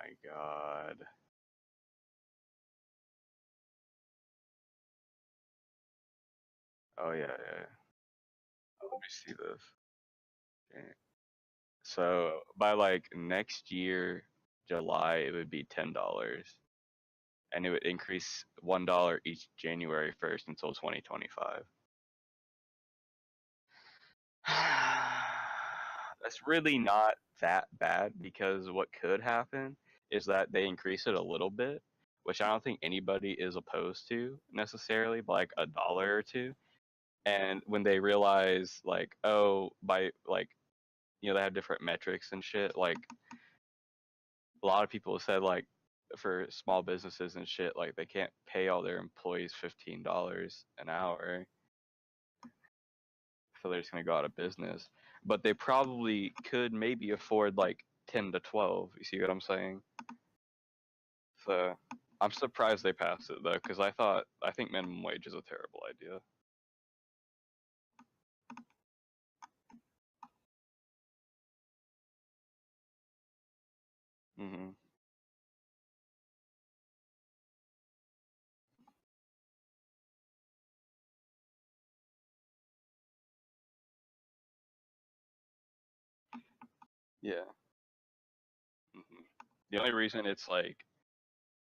my god. Oh yeah, yeah. Oh, let me see this. Okay. So by like next year, July, it would be $10, and it would increase $1 each January 1st until 2025. That's really not that bad because what could happen is that they increase it a little bit, which I don't think anybody is opposed to necessarily, by like $1 or two. And when they realize like, oh, by like, they have different metrics and shit. Like a lot of people have said like for small businesses and shit, like they can't pay all their employees $15 an hour, so they're just gonna go out of business. But they probably could maybe afford like 10 to 12. You see what I'm saying? So I'm surprised they passed it though, because I think minimum wage is a terrible idea. Mhm. Yeah. Mhm. The only reason it's like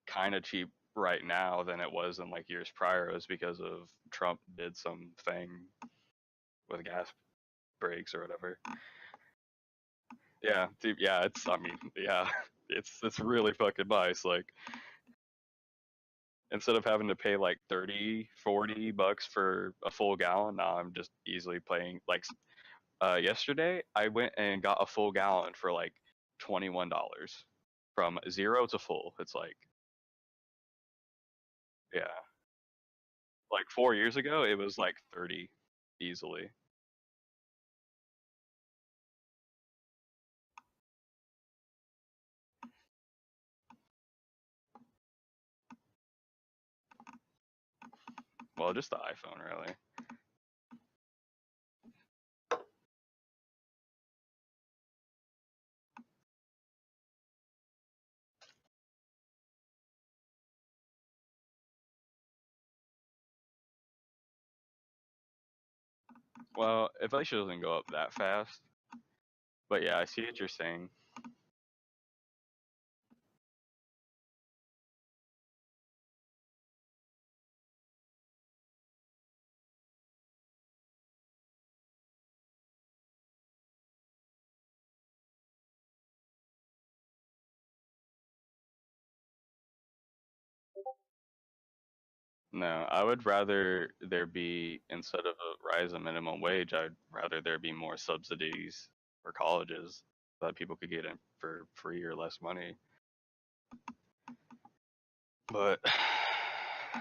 kind of cheap right now than it was in like years prior is because of Trump did something with gas breaks or whatever. Yeah, dude, yeah, yeah, it's really fucking nice. Like instead of having to pay like 30, $40 for a full gallon, now I'm just easily paying like yesterday I went and got a full gallon for like $21 from zero to full. It's like, yeah, like 4 years ago it was like 30 easily. Well, just the iPhone really. Well, inflation doesn't go up that fast, but yeah, I see what you're saying. No, I would rather there be, instead of a rise in minimum wage, I'd rather there be more subsidies for colleges so that people could get in for free or less money. But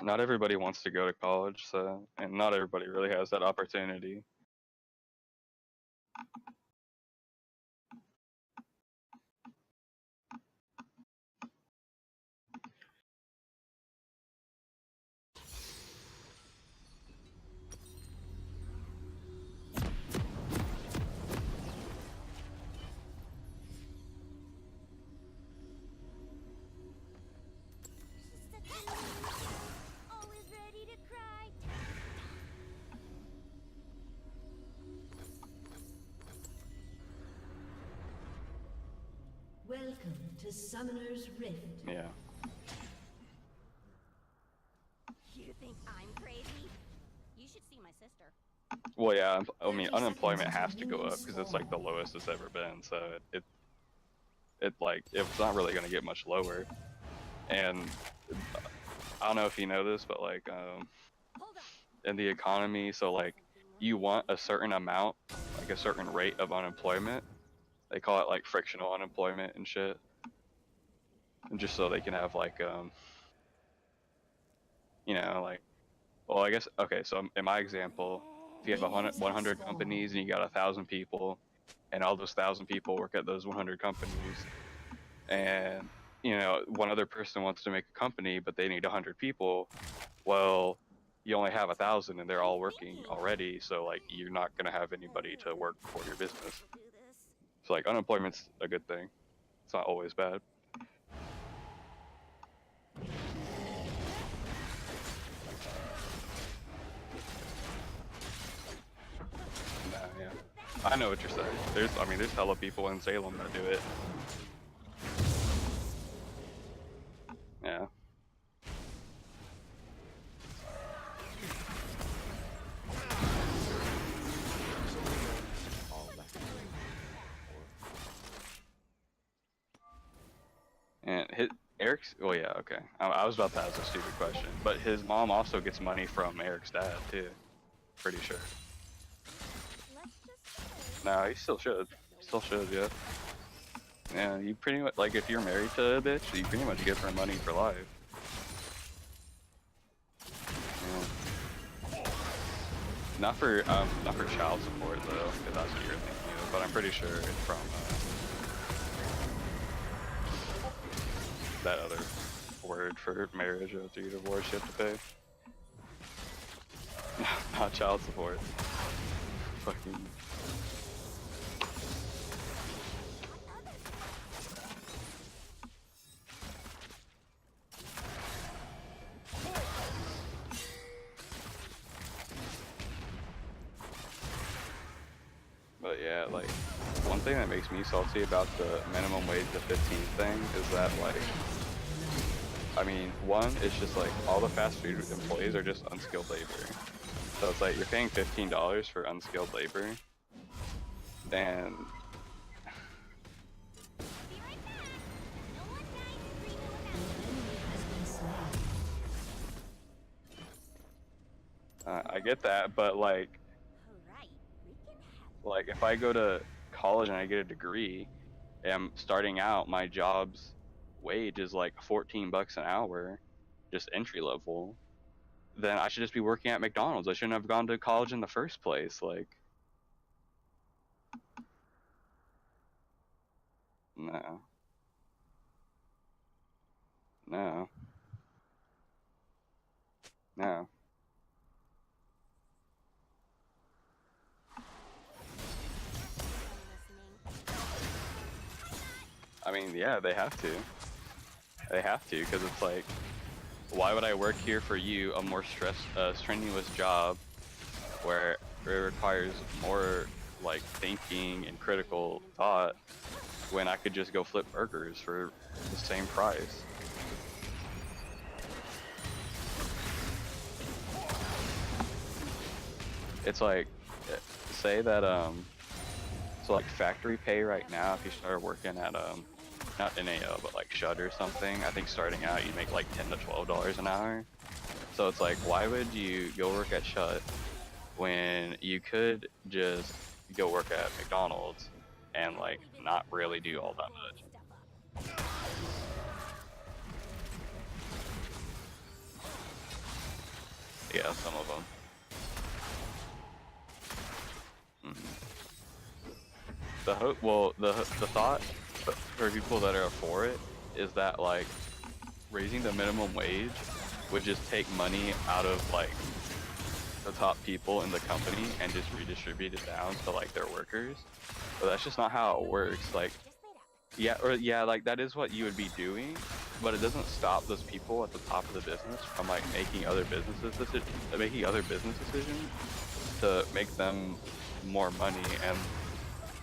not everybody wants to go to college, so, and not everybody really has that opportunity. Always ready to cry. Welcome to Summoner's Rift. Yeah. You think I'm crazy? You should see my sister. Well, yeah, I mean, 30 unemployment seconds has to until go up minions because it's like the spawn. lowest it's ever been, so it like, it's not really going to get much lower. And I don't know if you know this, but like, Hold up. in the economy, so like, you want a certain amount, like a certain rate of unemployment. They call it like frictional unemployment and shit, and just so they can have like, like, well, I guess, okay, so in my example, if you have Minions have 100 spawned. companies and you got 1,000 people, and all those 1,000 people work at those 100 companies, and one other person wants to make a company, but they need 100 people, well, you only have 1,000 and they're I'm all working thinking. already, so like you're not gonna have anybody to work for your business. Do this. So like unemployment's a good thing. It's not always bad. I know what you're saying. I mean, there's hella people in Salem that do it. Yeah. And Eric's, well, yeah, okay. I was about to ask a stupid question, but his mom also gets money from Eric's dad too. Pretty sure. No, he still should. Still should, yeah. Yeah, you pretty much, like, if you're married to a bitch, you pretty much give her money for life. Yeah. Not for child support though, if that's what you're thinking of. But I'm pretty sure it's from that other word for marriage after you divorce, you have to pay. Not child support. Fucking. But yeah, like, one thing that makes me salty about the minimum wage to 15 thing is that, like, I mean, one, it's just like all the fast food employees are just unskilled labor. So it's like you're paying $15 for unskilled labor, and I get that, but like if I go to college and I get a degree, and I'm starting out, my job's wage is like $14 an hour, just entry level, then I should just be working at McDonald's. I shouldn't have gone to college in the first place. Like, no. No. No. I mean, yeah, they have to. They have to, because it's like, why would I work here for you, a more strenuous job where it requires more like thinking and critical thought, when I could just go flip burgers for the same price? It's like, say that so like factory pay right now, if you start working at not NAO, but like Shud or something, I think starting out you make like $10 to $12 an hour. So it's like, why would you go work at Shud when you could just go work at McDonald's and like not really do all that much? Yeah, some of them. The thought for people that are for it is that like raising the minimum wage would just take money out of like the top people in the company and just redistribute it down to like their workers. But that's just not how it works. Like, yeah, like that is what you would be doing, but it doesn't stop those people at the top of the business from like making other business decisions to make them more money and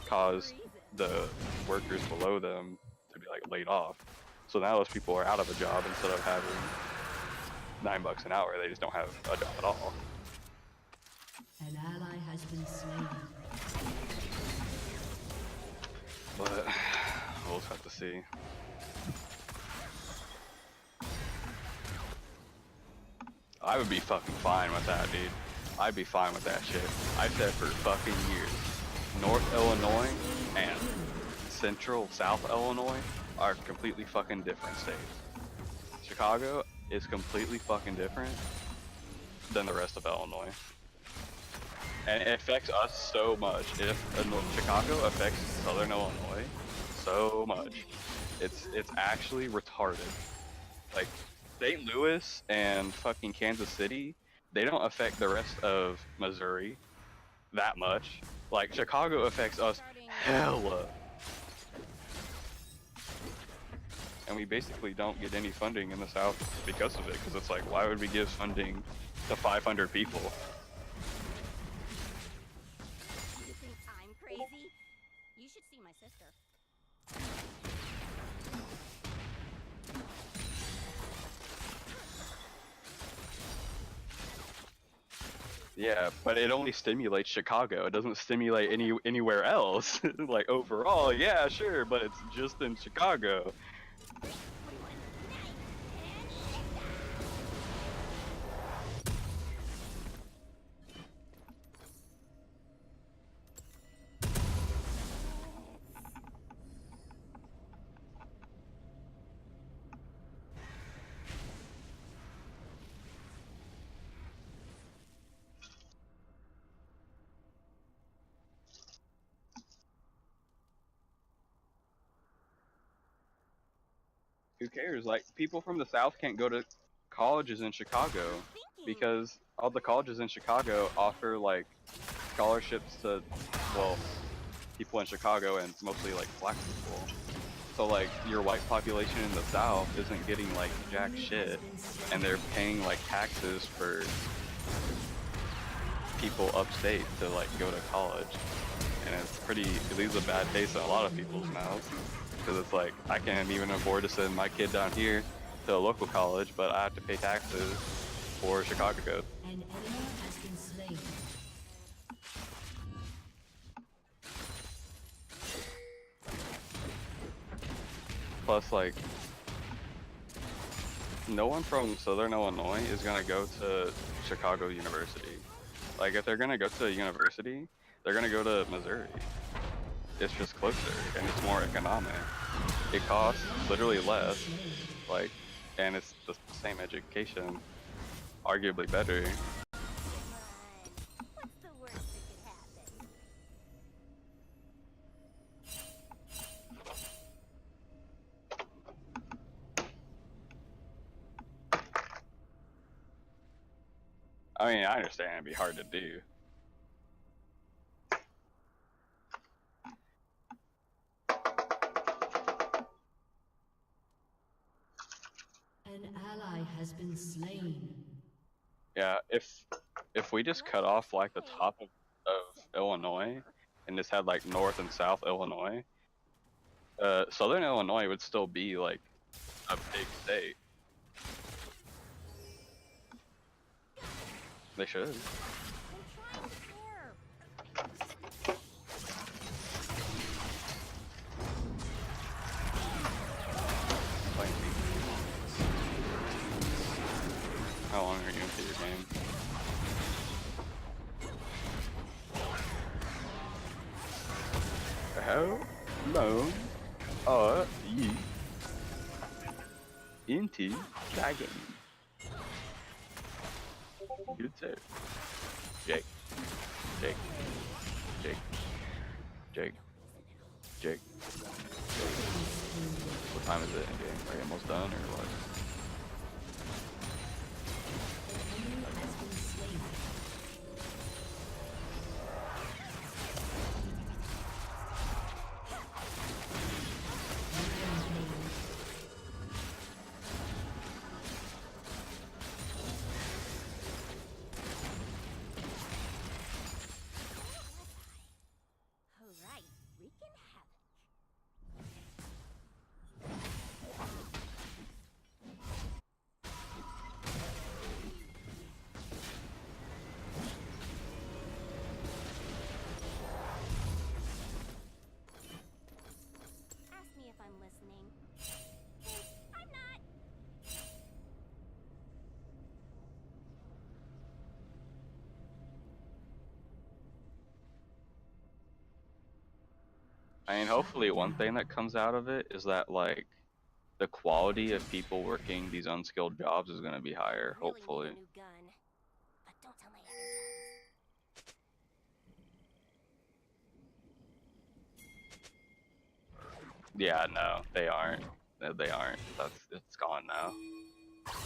cause the workers below them to be like laid off. So now those people are out of a job instead of having $9 an hour. They just don't have a job at all. An ally has been slain. But we'll just have to see. I would be fucking fine with that, dude. I'd be fine with that shit. I've said for fucking years, North Illinois and Central South Illinois are completely fucking different states. Chicago is completely fucking different than the rest of Illinois. And it affects us so much. Chicago affects Southern Illinois so much. It's actually retarded. Like, St. Louis and fucking Kansas City, they don't affect the rest of Missouri that much. Like, Chicago affects us hella. And we basically don't get any funding in the South because of it, because it's like, why would we give funding to 500 people? You think I'm crazy? Yeah, but it only stimulates Chicago. It doesn't stimulate anywhere else. Like overall, yeah, sure, but it's just in Chicago. Who cares? Like people from the South can't go to colleges in Chicago because all the colleges in Chicago offer like scholarships to, well, people in Chicago and mostly like black people. So like your white population in the South isn't getting like jack shit, and they're paying like taxes for people upstate to like go to college, and it leaves a bad taste in a lot of people's mouths because it's like I can't even afford to send my kid down here to a local college, but I have to pay taxes for Chicago. An enemy has been slain. Plus, like, no one from Southern Illinois is gonna go to Chicago University. Like, if they're gonna go to a university, they're gonna go to Missouri. It's just closer and it's more economic. It costs literally less, like, and it's the same education, arguably better. What's the worst that could happen? I mean, I understand it'd be hard to do. An ally has been slain. Yeah, if we just cut off like the top of Illinois and just had like North and South Illinois, Southern Illinois would still be like a big state. They should. Playing How long are you into your game? How long are you into that game? Good sir. Jake. Jake. Jake. Jake. Jake. What time is it in game? Are you almost done or what? Alright, we can have it. Ask me if I'm listening. I'm not. I mean, hopefully one thing that comes out of it is that like the quality of people working these unskilled jobs is going to be higher, Really hopefully. need a new gun. But don't tell my other guns. Yeah, no, they aren't. No, they aren't. It's gone now.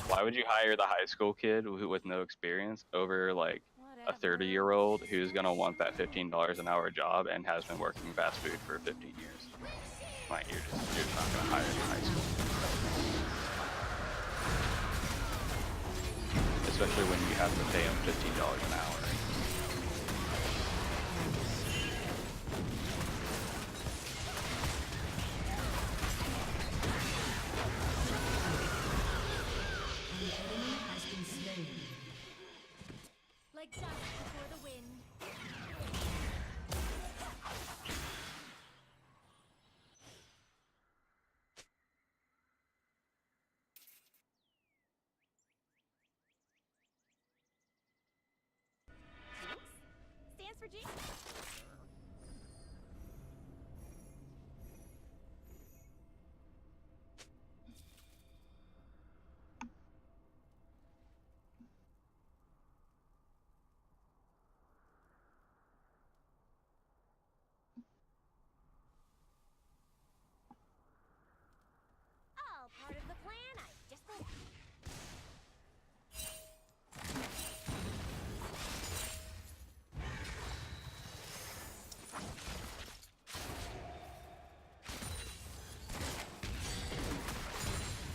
Why would you hire the high school kid with no experience over like a 30-year-old who's gonna want that $15 an hour job and has been working fast food for 15 years? Like you're just not gonna hire the high school, especially when you have to pay them $15 an hour. An enemy has been slain. Like dust. energy? All part of the plan. I just don't.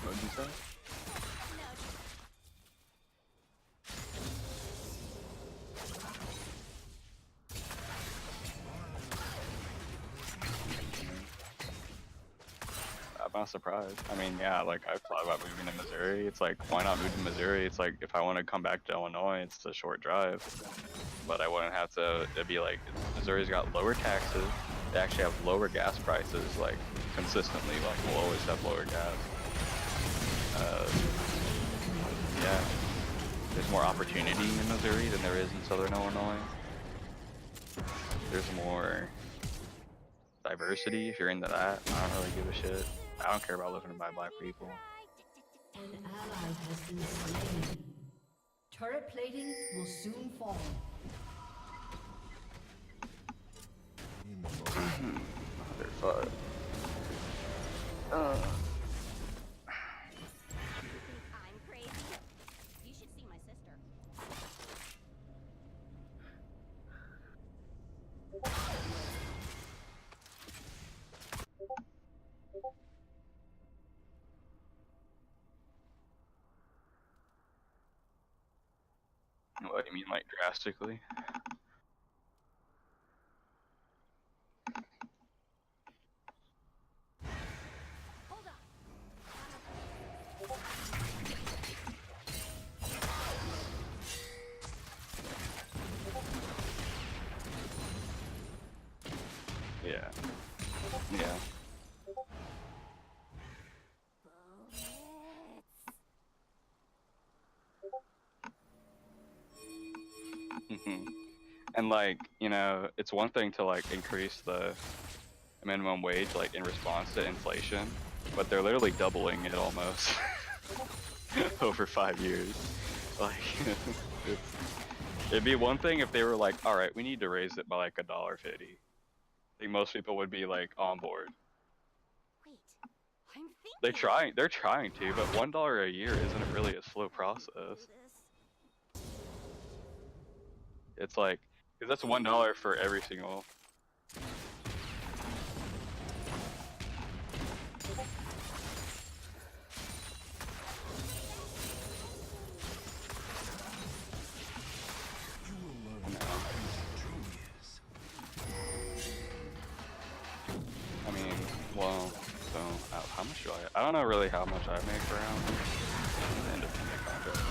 What did you say? I'm not surprised. I mean, yeah, like I've thought about moving to Missouri. It's like, why not move to Missouri? It's like, if I want to come back to Illinois, it's a short drive. But I wouldn't have to, it'd be like, Missouri's got lower taxes. They actually have lower gas prices, like, consistently. Like, we'll always have lower gas. Yeah. There's more opportunity in Missouri than there is in Southern Illinois. There's more diversity if you're into that. I don't really give a shit. I don't care about living by black people. An ally has been slain. Turret plating will soon fall. Motherfucker. You think I'm crazy? You should see my sister. What do you mean, like, drastically? Hold on. Yeah. Yeah. And like, you know, it's one thing to like increase the minimum wage like in response to inflation, but they're literally doubling it almost over 5 years. Like, it'd be one thing if they were like, all right, we need to raise it by like $1.50. I think most people would be like on board. Wait, I'm thinking. They're trying to, but $1 a year isn't really a slow process. It's like, because that's $1 for every single. I mean, well, so how much do I don't know really how much I make per round. Independent contract.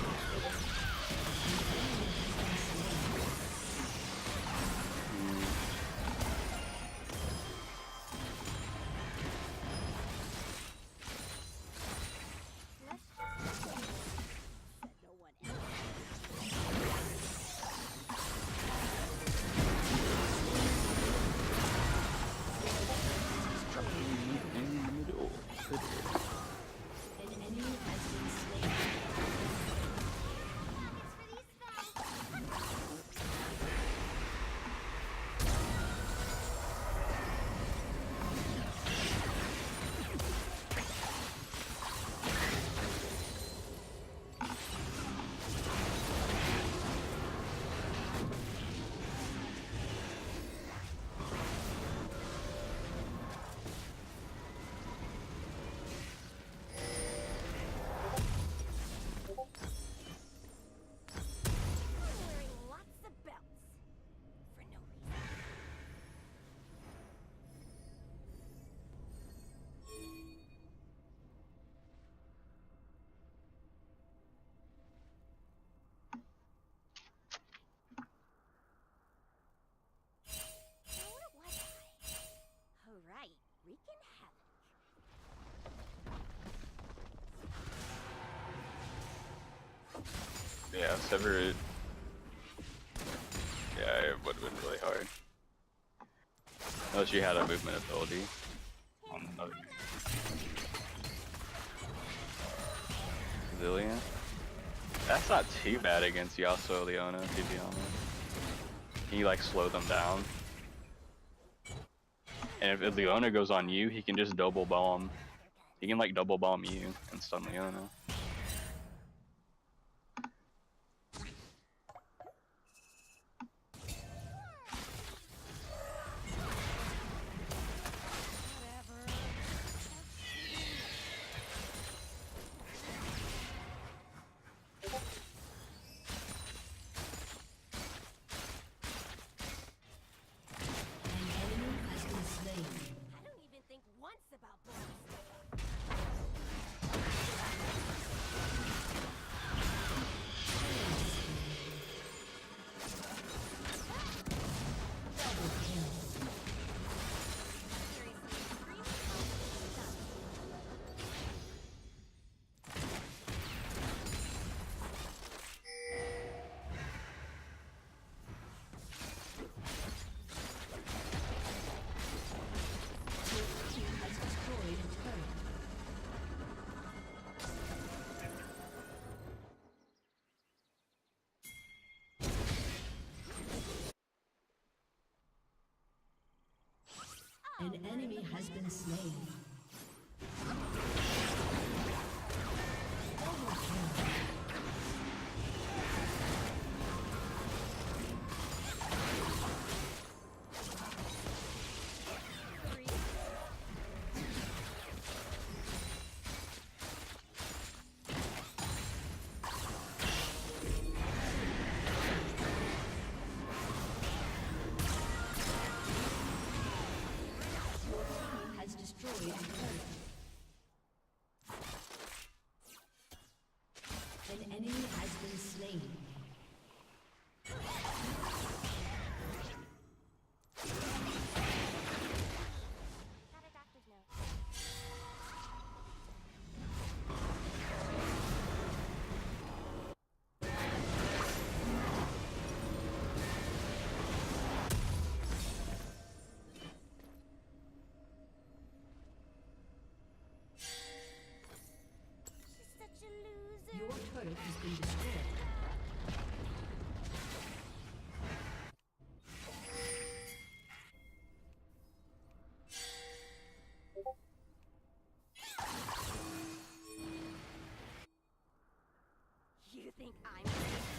Wreaking havoc. Yeah, sever it. Yeah, it would have been really hard. Unless you had a movement ability on another Zillion. That's not too bad against Yasuo Leona, to be honest. Can you like slow them down? And if Leona goes on you, he can just double bomb. He can like double bomb you and stun Leona. An enemy has been slain. Double kill. An enemy has been slain. Your turret has been destroyed. You think I'm crazy?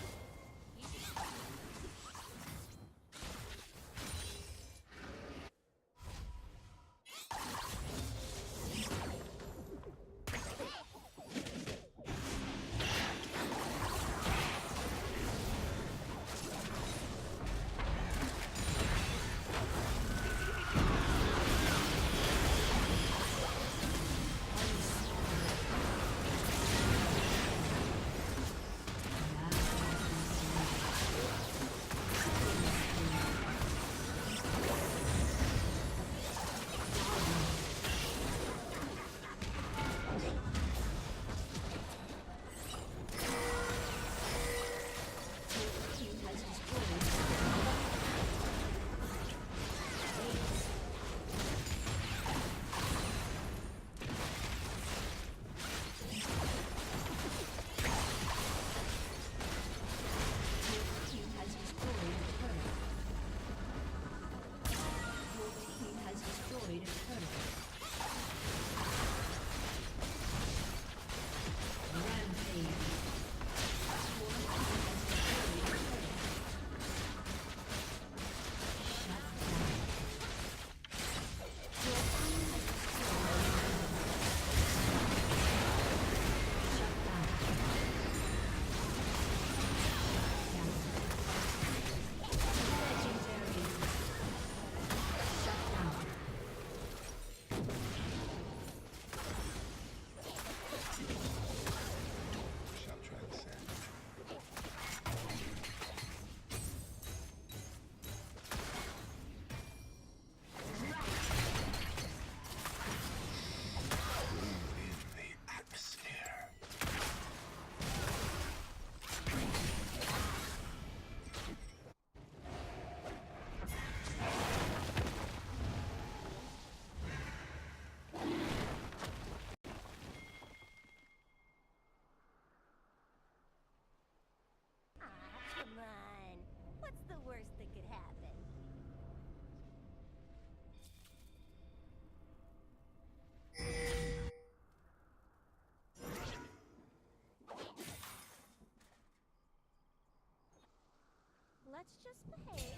let's just behave.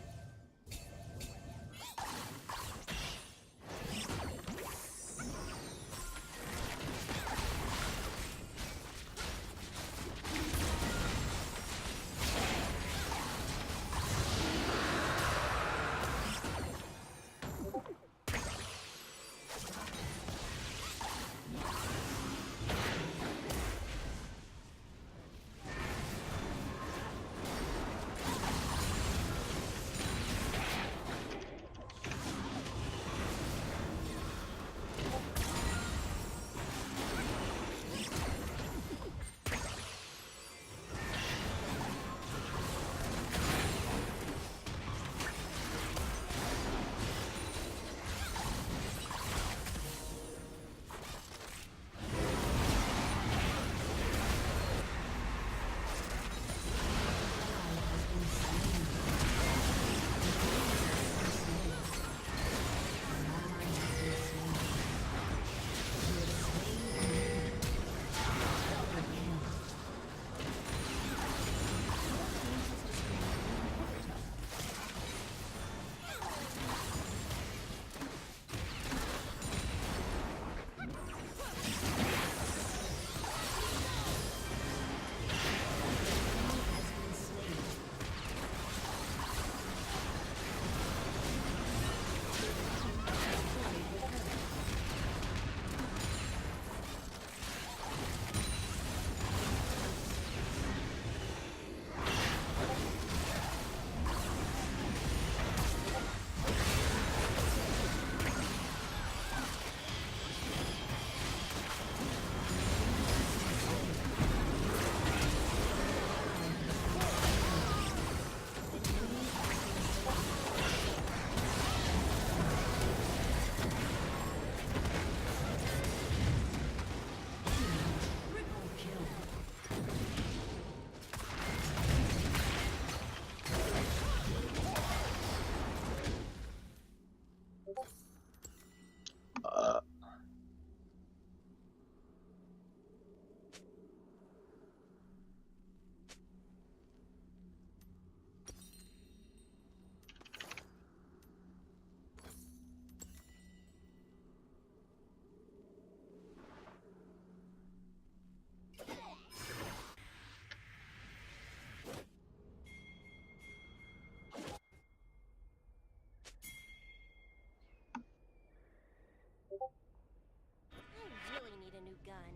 I really need a new gun.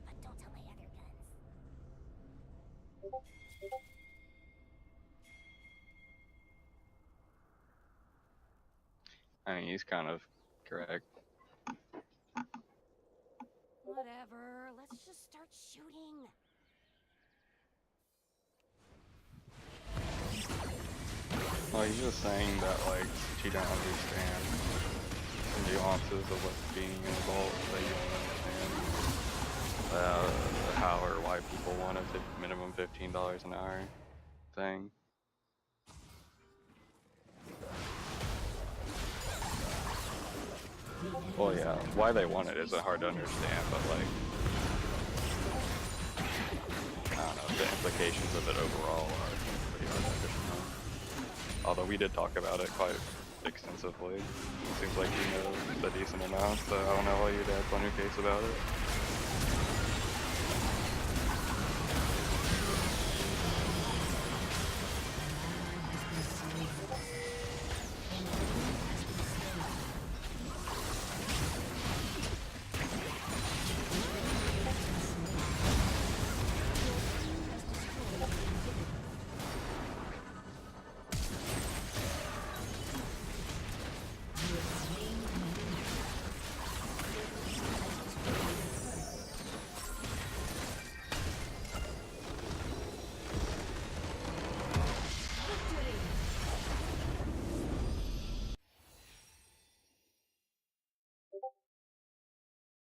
But don't tell my other guns. I mean, he's kind of correct. Whatever, let's just start shooting. Well, he's just saying that, like, she don't understand the nuances of what's being an adult, that you don't understand how or why people want a minimum $15 an hour thing. Well, yeah, why they want it isn't hard to understand, but, like, I don't know, the implications of it overall are pretty hard to understand. Although we did talk about it quite extensively. It seems like you know a decent amount, so I don't know why your dad's on your case about it.